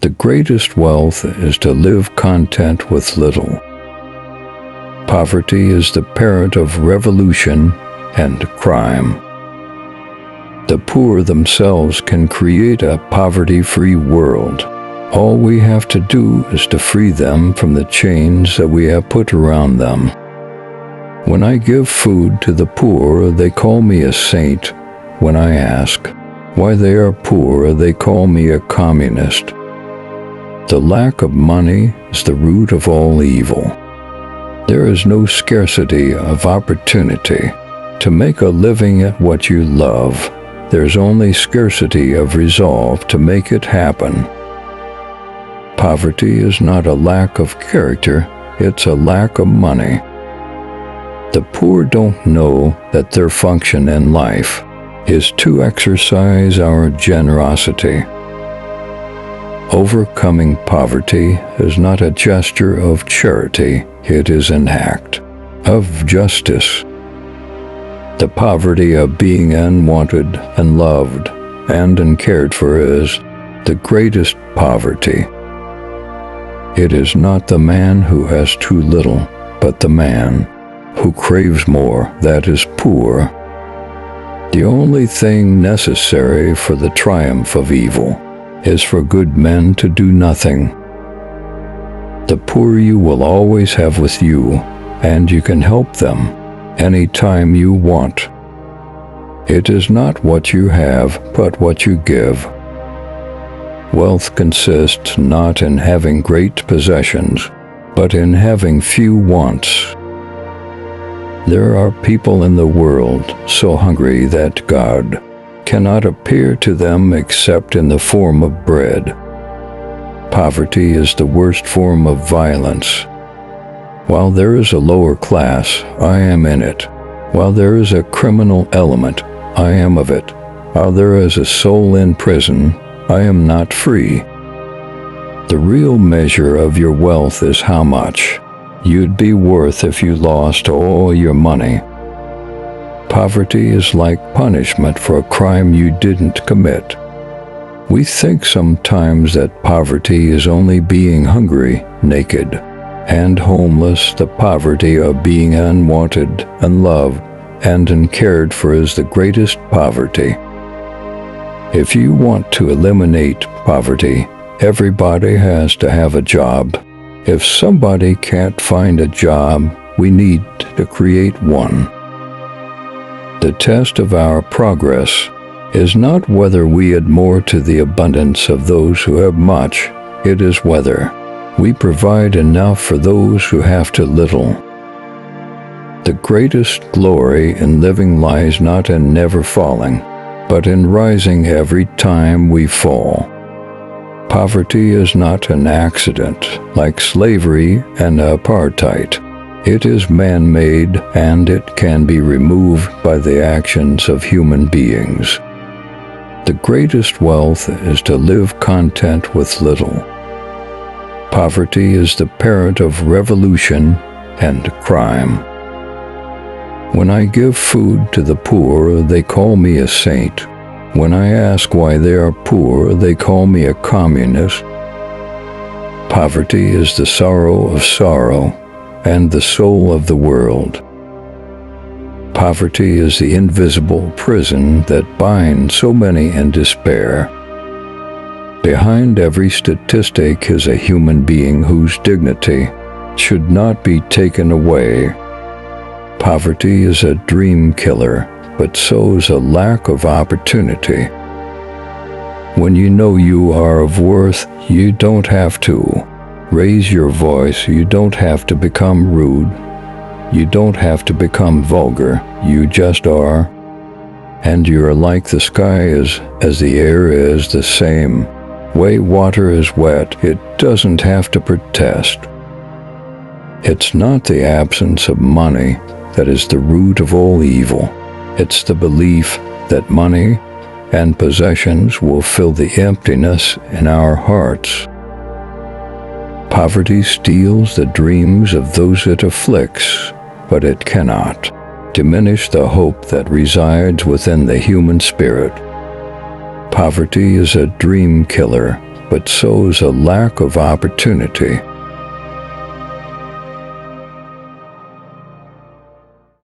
The greatest wealth is to live content with little. Poverty is the parent of revolution and crime. The poor themselves can create a poverty-free world. All we have to do is to free them from the chains that we have put around them. When I give food to the poor, they call me a saint. When I ask why they are poor, they call me a communist. The lack of money is the root of all evil. There is no scarcity of opportunity to make a living at what you love. There's only scarcity of resolve to make it happen. Poverty is not a lack of character, it's a lack of money. The poor don't know that their function in life is to exercise our generosity. Overcoming poverty is not a gesture of charity, it is an act of justice. The poverty of being unwanted, unloved, and uncared for is the greatest poverty. It is not the man who has too little, but the man who craves more that is poor. The only thing necessary for the triumph of evil is for good men to do nothing. The poor you will always have with you, and you can help them any time you want. It is not what you have, but what you give. Wealth consists not in having great possessions, but in having few wants. There are people in the world so hungry that God cannot appear to them except in the form of bread. Poverty is the worst form of violence. While there is a lower class, I am in it. While there is a criminal element, I am of it. While there is a soul in prison, I am not free. The real measure of your wealth is how much you'd be worth if you lost all your money. Poverty is like punishment for a crime you didn't commit. We think sometimes that poverty is only being hungry, naked, and homeless. The poverty of being unwanted, unloved, and uncared for is the greatest poverty. If you want to eliminate poverty, everybody has to have a job. If somebody can't find a job, we need to create one. The test of our progress is not whether we add more to the abundance of those who have much, it is whether we provide enough for those who have too little. The greatest glory in living lies not in never falling, but in rising every time we fall. Poverty is not an accident, like slavery and apartheid. It is man-made, and it can be removed by the actions of human beings. The greatest wealth is to live content with little. Poverty is the parent of revolution and crime. When I give food to the poor, they call me a saint. When I ask why they are poor, they call me a communist. Poverty is the sorrow of sorrow and the soul of the world. Poverty is the invisible prison that binds so many in despair. Behind every statistic is a human being whose dignity should not be taken away. Poverty is a dream killer, but sows a lack of opportunity. When you know you are of worth, you don't have to raise your voice, you don't have to become rude, you don't have to become vulgar, you just are. And you're like the sky is, as the air is the same way water is wet, it doesn't have to protest. It's not the absence of money that is the root of all evil. It's the belief that money and possessions will fill the emptiness in our hearts. Poverty steals the dreams of those it afflicts, but it cannot diminish the hope that resides within the human spirit. Poverty is a dream killer, but sows a lack of opportunity.